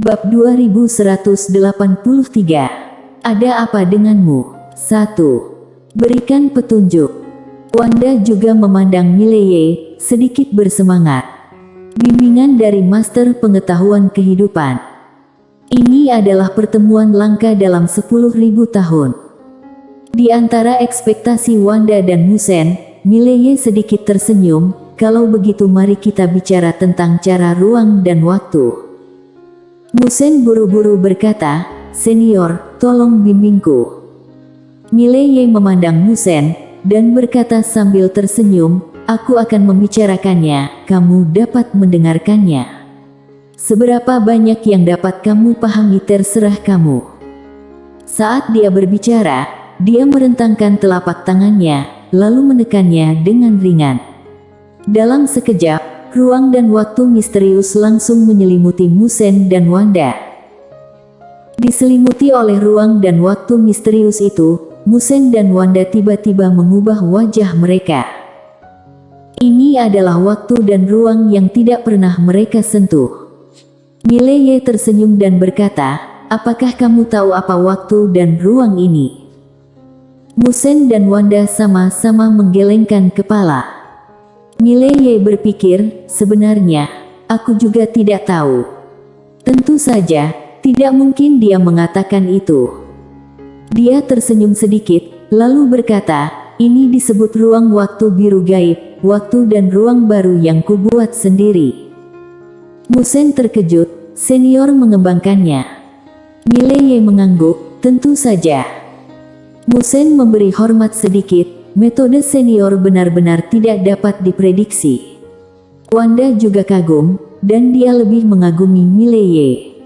Bab 2183. Ada apa denganmu? 1. Berikan petunjuk. Wanda juga memandang Mileye, sedikit bersemangat. Bimbingan dari Master Pengetahuan Kehidupan. Ini adalah pertemuan langka dalam 10.000 tahun. Di antara ekspektasi Wanda dan Musen, Mileye sedikit tersenyum. Kalau begitu mari kita bicara tentang cara ruang dan waktu. Musen buru-buru berkata, "Senior, tolong bimbingku." Mileye memandang Musen, dan berkata sambil tersenyum, "Aku akan membicarakannya, kamu dapat mendengarkannya. Seberapa banyak yang dapat kamu pahami terserah kamu." Saat dia berbicara, dia merentangkan telapak tangannya, lalu menekannya dengan ringan. Dalam sekejap, ruang dan waktu misterius langsung menyelimuti Musen dan Wanda. Diselimuti oleh ruang dan waktu misterius itu, Musen dan Wanda tiba-tiba mengubah wajah mereka. Ini adalah waktu dan ruang yang tidak pernah mereka sentuh. Mileye tersenyum dan berkata, "Apakah kamu tahu apa waktu dan ruang ini?" Musen dan Wanda sama-sama menggelengkan kepala. Mileye berpikir, sebenarnya, aku juga tidak tahu. Tentu saja, tidak mungkin dia mengatakan itu. Dia tersenyum sedikit, lalu berkata, "Ini disebut ruang waktu biru gaib, waktu dan ruang baru yang kubuat sendiri." Musen terkejut, senior mengembangkannya. Mileye mengangguk, "Tentu saja." Musen memberi hormat sedikit. Metode senior benar-benar tidak dapat diprediksi. Wanda juga kagum, dan dia lebih mengagumi Mileye.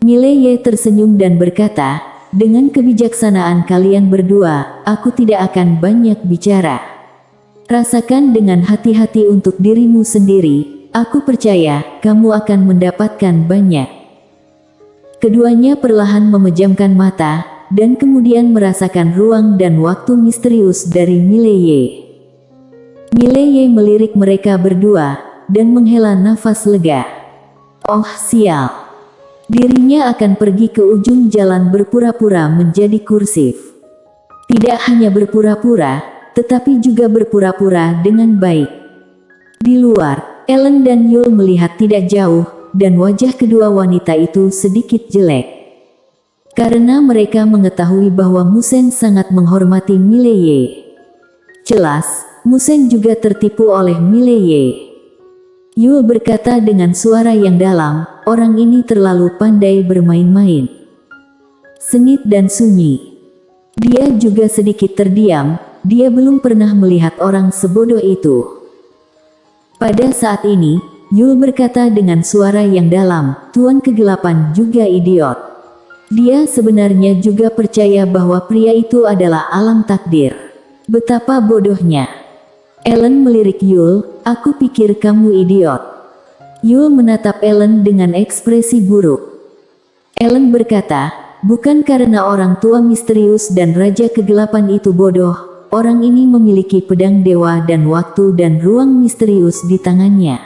Mileye tersenyum dan berkata, "Dengan kebijaksanaan kalian berdua, aku tidak akan banyak bicara. Rasakan dengan hati-hati untuk dirimu sendiri, aku percaya kamu akan mendapatkan banyak." Keduanya perlahan memejamkan mata, dan kemudian merasakan ruang dan waktu misterius dari Mileye. Mileye melirik mereka berdua, dan menghela nafas lega. Oh sial. Dirinya akan pergi ke ujung jalan berpura-pura menjadi kursif. Tidak hanya berpura-pura, tetapi juga berpura-pura dengan baik. Di luar, Ellen dan Yul melihat tidak jauh, dan wajah kedua wanita itu sedikit jelek. Karena mereka mengetahui bahwa Musen sangat menghormati Mileye. Jelas, Musen juga tertipu oleh Mileye. Yul berkata dengan suara yang dalam, "Orang ini terlalu pandai bermain-main." Sengit dan sunyi. Dia juga sedikit terdiam, dia belum pernah melihat orang sebodoh itu. Pada saat ini, Yul berkata dengan suara yang dalam, "Tuan Kegelapan juga idiot." Dia sebenarnya juga percaya bahwa pria itu adalah alam takdir. Betapa bodohnya. Ellen melirik Yul, "Aku pikir kamu idiot." Yul menatap Ellen dengan ekspresi buruk. Ellen berkata, "Bukan karena orang tua misterius dan Raja Kegelapan itu bodoh, orang ini memiliki pedang dewa dan waktu dan ruang misterius di tangannya.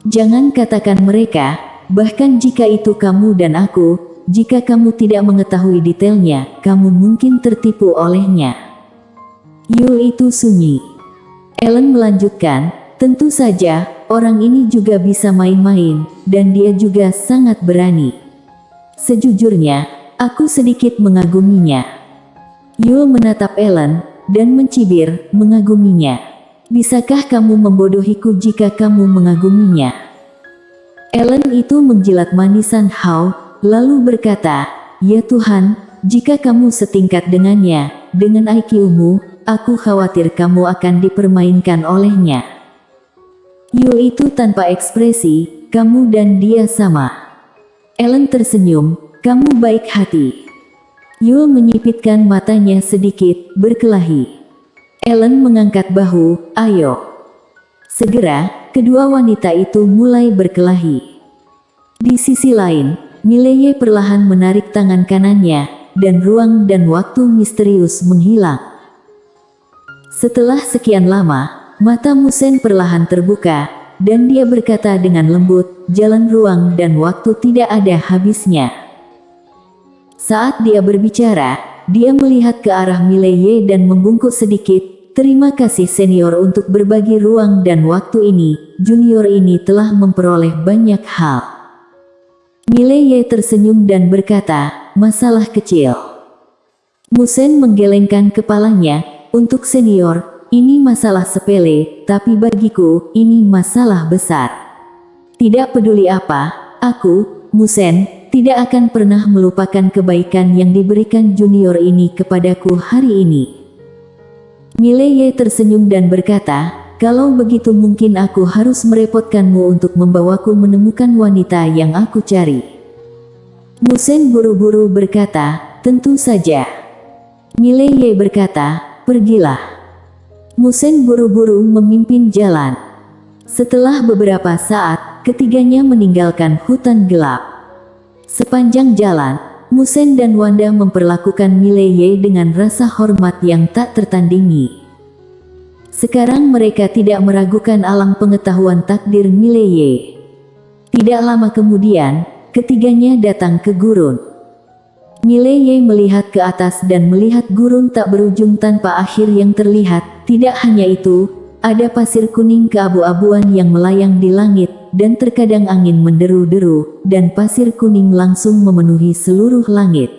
Jangan katakan mereka, bahkan jika itu kamu dan aku, jika kamu tidak mengetahui detailnya, kamu mungkin tertipu olehnya." Yul itu sunyi. Ellen melanjutkan, "Tentu saja, orang ini juga bisa main-main, dan dia juga sangat berani. Sejujurnya, aku sedikit mengaguminya." Yul menatap Ellen, dan mencibir, "Mengaguminya? Bisakah kamu membodohiku jika kamu mengaguminya?" Ellen itu menjilat manisan Hao, lalu berkata, "Ya Tuhan, jika kamu setingkat dengannya, dengan IQ-mu, aku khawatir kamu akan dipermainkan olehnya." Yul itu tanpa ekspresi, "Kamu dan dia sama." Ellen tersenyum, "Kamu baik hati." Yul menyipitkan matanya sedikit, berkelahi. Ellen mengangkat bahu, "Ayo." Segera, kedua wanita itu mulai berkelahi. Di sisi lain, Mileye perlahan menarik tangan kanannya, dan ruang dan waktu misterius menghilang. Setelah sekian lama, mata Musen perlahan terbuka, dan dia berkata dengan lembut, jalan ruang dan waktu tidak ada habisnya. Saat dia berbicara, dia melihat ke arah Mileye dan membungkuk sedikit. Terima kasih senior untuk berbagi ruang dan waktu ini, junior ini telah memperoleh banyak hal. Mileye tersenyum dan berkata, masalah kecil. Musen menggelengkan kepalanya, untuk senior, ini masalah sepele, tapi bagiku, ini masalah besar. Tidak peduli apa, aku, Musen, tidak akan pernah melupakan kebaikan yang diberikan junior ini kepadaku hari ini. Mileye tersenyum dan berkata, kalau begitu mungkin aku harus merepotkanmu untuk membawaku menemukan wanita yang aku cari. Musen buru-buru berkata, tentu saja. Mileye berkata, pergilah. Musen buru-buru memimpin jalan. Setelah beberapa saat, ketiganya meninggalkan hutan gelap. Sepanjang jalan, Musen dan Wanda memperlakukan Mileye dengan rasa hormat yang tak tertandingi. Sekarang mereka tidak meragukan alam pengetahuan takdir Mileye. Tidak lama kemudian, ketiganya datang ke gurun. Mileye melihat ke atas dan melihat gurun tak berujung tanpa akhir yang terlihat. Tidak hanya itu, ada pasir kuning keabu-abuan yang melayang di langit, dan terkadang angin menderu-deru, dan pasir kuning langsung memenuhi seluruh langit.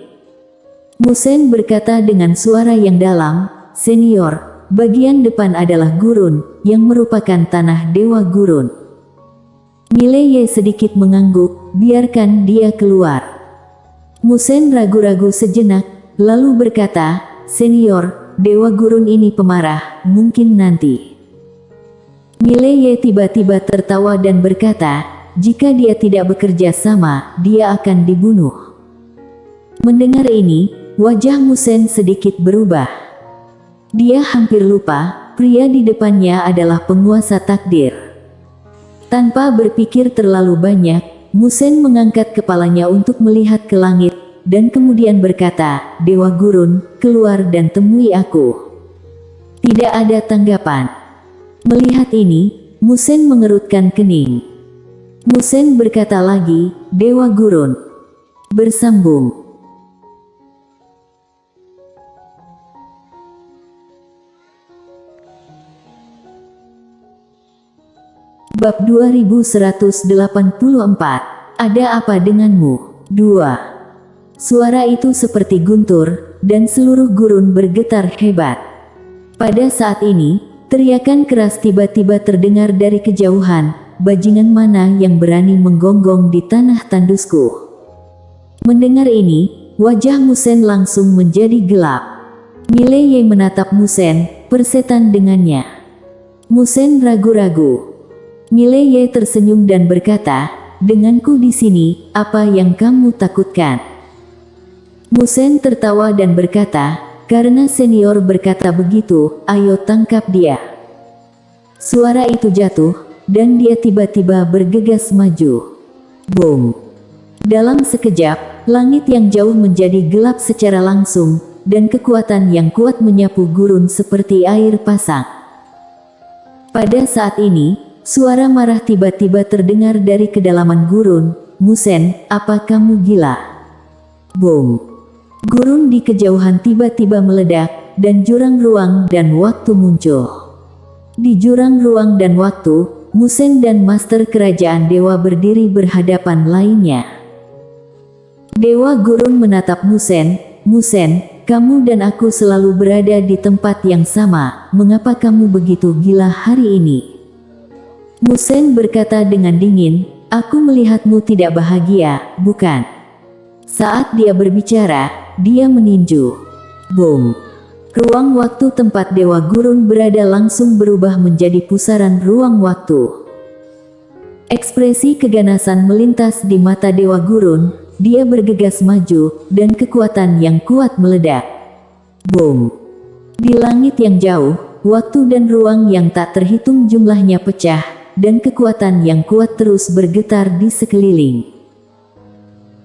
Musen berkata dengan suara yang dalam, senior, bagian depan adalah gurun, yang merupakan tanah dewa gurun. Mileye sedikit mengangguk, biarkan dia keluar. Musen ragu-ragu sejenak, lalu berkata, senior, dewa gurun ini pemarah, mungkin nanti. Mileye tiba-tiba tertawa dan berkata, jika dia tidak bekerja sama, dia akan dibunuh. Mendengar ini, wajah Musen sedikit berubah. Dia hampir lupa, pria di depannya adalah penguasa takdir. Tanpa berpikir terlalu banyak, Musen mengangkat kepalanya untuk melihat ke langit, dan kemudian berkata, Dewa Gurun, keluar dan temui aku. Tidak ada tanggapan. Melihat ini, Musen mengerutkan kening. Musen berkata lagi, Dewa Gurun. Bersambung. Bab 2184. Ada apa denganmu? 2. Suara itu seperti guntur, dan seluruh gurun bergetar hebat. Pada saat ini, teriakan keras tiba-tiba terdengar dari kejauhan, bajingan mana yang berani menggonggong di tanah tandusku. Mendengar ini, wajah Musen langsung menjadi gelap. Mileye menatap Musen, persetan dengannya. Musen ragu-ragu. Mileye tersenyum dan berkata, denganku di sini, apa yang kamu takutkan? Musen tertawa dan berkata, karena senior berkata begitu, ayo tangkap dia. Suara itu jatuh, dan dia tiba-tiba bergegas maju. Boom! Dalam sekejap, langit yang jauh menjadi gelap secara langsung, dan kekuatan yang kuat menyapu gurun seperti air pasang. Pada saat ini, suara marah tiba-tiba terdengar dari kedalaman gurun. Musen, apa kamu gila? Boom! Gurun di kejauhan tiba-tiba meledak, dan jurang ruang dan waktu muncul. Di jurang ruang dan waktu, Musen dan Master Kerajaan Dewa berdiri berhadapan lainnya. Dewa Gurun menatap Musen, Musen, kamu dan aku selalu berada di tempat yang sama, mengapa kamu begitu gila hari ini? Musen berkata dengan dingin, aku melihatmu tidak bahagia, bukan? Saat dia berbicara, dia meninju. Boom! Ruang waktu tempat Dewa Gurun berada langsung berubah menjadi pusaran ruang waktu. Ekspresi keganasan melintas di mata Dewa Gurun, dia bergegas maju, dan kekuatan yang kuat meledak. Boom! Di langit yang jauh, waktu dan ruang yang tak terhitung jumlahnya pecah, dan kekuatan yang kuat terus bergetar di sekeliling.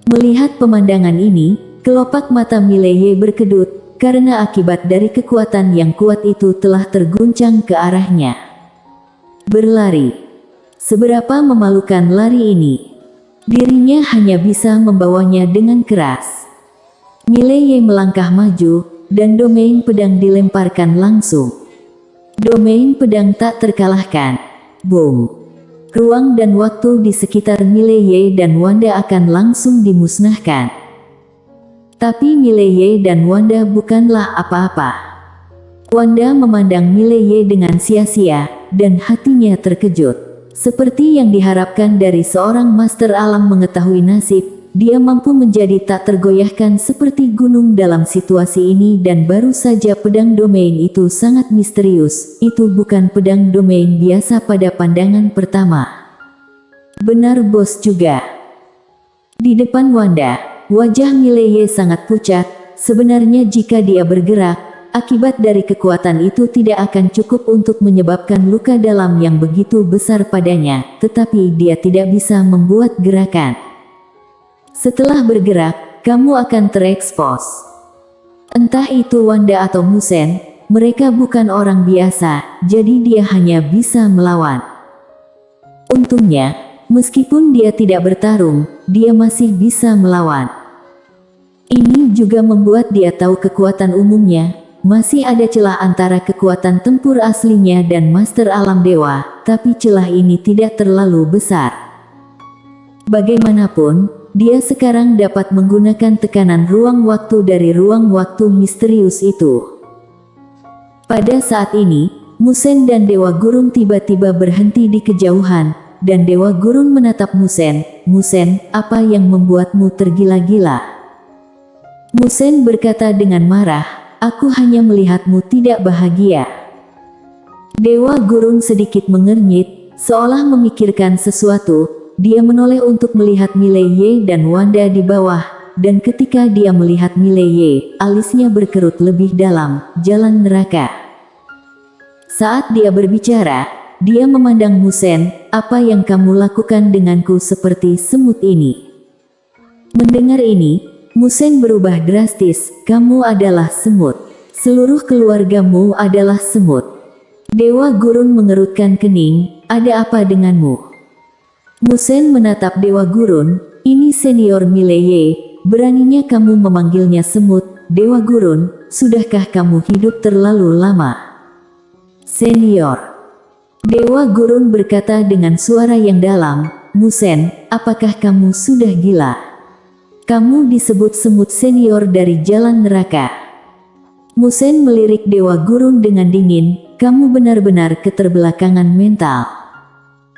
Melihat pemandangan ini, kelopak mata Mileye berkedut, karena akibat dari kekuatan yang kuat itu telah terguncang ke arahnya. Berlari. Seberapa memalukan lari ini. Dirinya hanya bisa membawanya dengan keras. Mileye melangkah maju, dan domain pedang dilemparkan langsung. Domain pedang tak terkalahkan. Boom. Ruang dan waktu di sekitar Mileye dan Wanda akan langsung dimusnahkan. Tapi Mileye dan Wanda bukanlah apa-apa. Wanda memandang Mileye dengan sia-sia, dan hatinya terkejut. Seperti yang diharapkan dari seorang master alam mengetahui nasib, dia mampu menjadi tak tergoyahkan seperti gunung dalam situasi ini dan baru saja pedang domain itu sangat misterius. Itu bukan pedang domain biasa pada pandangan pertama. Benar bos juga. Di depan Wanda, wajah Mileye sangat pucat. Sebenarnya jika dia bergerak, akibat dari kekuatan itu tidak akan cukup untuk menyebabkan luka dalam yang begitu besar padanya, tetapi dia tidak bisa membuat gerakan. Setelah bergerak, kamu akan terekspos. Entah itu Wanda atau Muzhen, mereka bukan orang biasa, jadi dia hanya bisa melawan. Untungnya, meskipun dia tidak bertarung, dia masih bisa melawan. Ini juga membuat dia tahu kekuatan umumnya. Masih ada celah antara kekuatan tempur aslinya dan master alam dewa, tapi celah ini tidak terlalu besar. Bagaimanapun, dia sekarang dapat menggunakan tekanan ruang waktu dari ruang waktu misterius itu. Pada saat ini, Muzhen dan Dewa Gurun tiba-tiba berhenti di kejauhan, dan Dewa Gurun menatap Muzhen. Muzhen, apa yang membuatmu tergila-gila? Muzhen berkata dengan marah. Aku hanya melihatmu tidak bahagia. Dewa Gurun sedikit mengernyit, seolah memikirkan sesuatu. Dia menoleh untuk melihat Mileye dan Wanda di bawah, dan ketika dia melihat Mileye, alisnya berkerut lebih dalam, jalan neraka. Saat dia berbicara, dia memandang Muzhen, apa yang kamu lakukan denganku seperti semut ini? Mendengar ini, Muzhen berubah drastis, kamu adalah semut. Seluruh keluargamu adalah semut. Dewa Gurun mengerutkan kening, ada apa denganmu? Muzhen menatap Dewa Gurun, ini senior Mileye, beraninya kamu memanggilnya semut. Dewa Gurun, sudahkah kamu hidup terlalu lama? Senior. Dewa Gurun berkata dengan suara yang dalam, Muzhen, apakah kamu sudah gila? Kamu disebut semut senior dari jalan neraka. Muzhen melirik Dewa Gurun dengan dingin, kamu benar-benar keterbelakangan mental.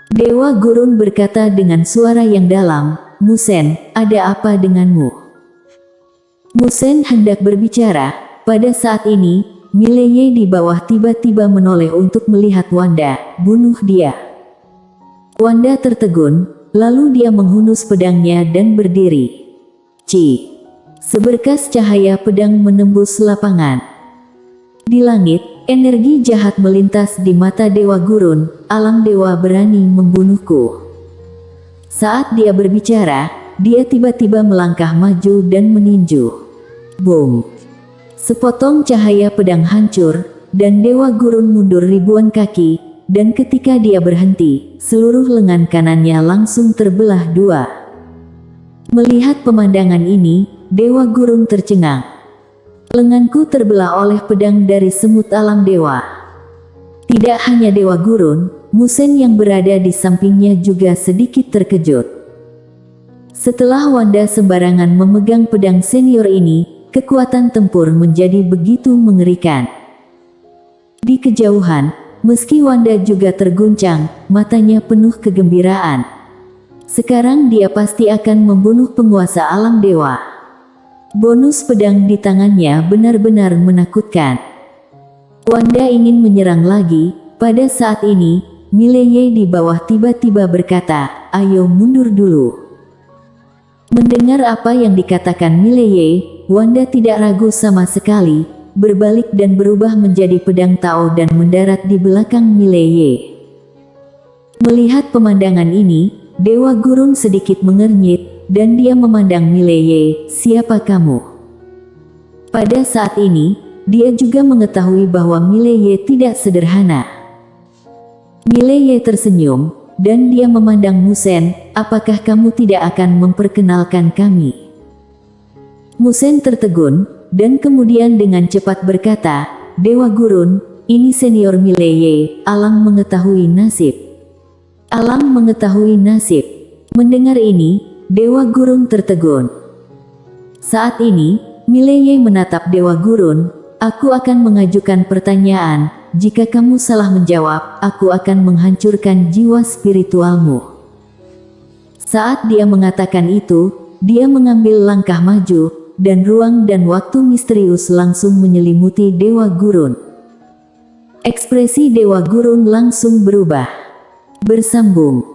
Dewa Gurun berkata dengan suara yang dalam, Muzhen, ada apa denganmu? Muzhen hendak berbicara, pada saat ini, Mileye di bawah tiba-tiba menoleh untuk melihat Wanda, bunuh dia. Wanda tertegun, lalu dia menghunus pedangnya dan berdiri. Seberkas cahaya pedang menembus lapangan. Di langit, energi jahat melintas di mata Dewa Gurun, alam dewa berani membunuhku. Saat dia berbicara, dia tiba-tiba melangkah maju dan meninju. Boom! Sepotong cahaya pedang hancur, dan Dewa Gurun mundur ribuan kaki, dan ketika dia berhenti, seluruh lengan kanannya langsung terbelah dua. Melihat pemandangan ini, Dewa Gurun tercengang. Lenganku terbelah oleh pedang dari semut alam dewa. Tidak hanya Dewa Gurun, Muzhen yang berada di sampingnya juga sedikit terkejut. Setelah Wanda sembarangan memegang pedang senior ini, kekuatan tempur menjadi begitu mengerikan. Di kejauhan, meski Wanda juga terguncang, matanya penuh kegembiraan. Sekarang dia pasti akan membunuh penguasa alam dewa. Bonus pedang di tangannya benar-benar menakutkan. Wanda ingin menyerang lagi, pada saat ini, Mileye di bawah tiba-tiba berkata, ayo mundur dulu. Mendengar apa yang dikatakan Mileye, Wanda tidak ragu sama sekali, berbalik dan berubah menjadi pedang Tao dan mendarat di belakang Mileye. Melihat pemandangan ini, Dewa Gurun sedikit mengernyit, dan dia memandang Mileye, siapa kamu? Pada saat ini, dia juga mengetahui bahwa Mileye tidak sederhana. Mileye tersenyum, dan dia memandang Musen, apakah kamu tidak akan memperkenalkan kami? Musen tertegun, dan kemudian dengan cepat berkata, Dewa Gurun, ini senior Mileye, Alang mengetahui nasib. Alang mengetahui nasib. Mendengar ini, Dewa Gurun tertegun. Saat ini, Mileye menatap Dewa Gurun, aku akan mengajukan pertanyaan, jika kamu salah menjawab, aku akan menghancurkan jiwa spiritualmu. Saat dia mengatakan itu, dia mengambil langkah maju, dan ruang dan waktu misterius langsung menyelimuti Dewa Gurun. Ekspresi Dewa Gurun langsung berubah. Bersambung.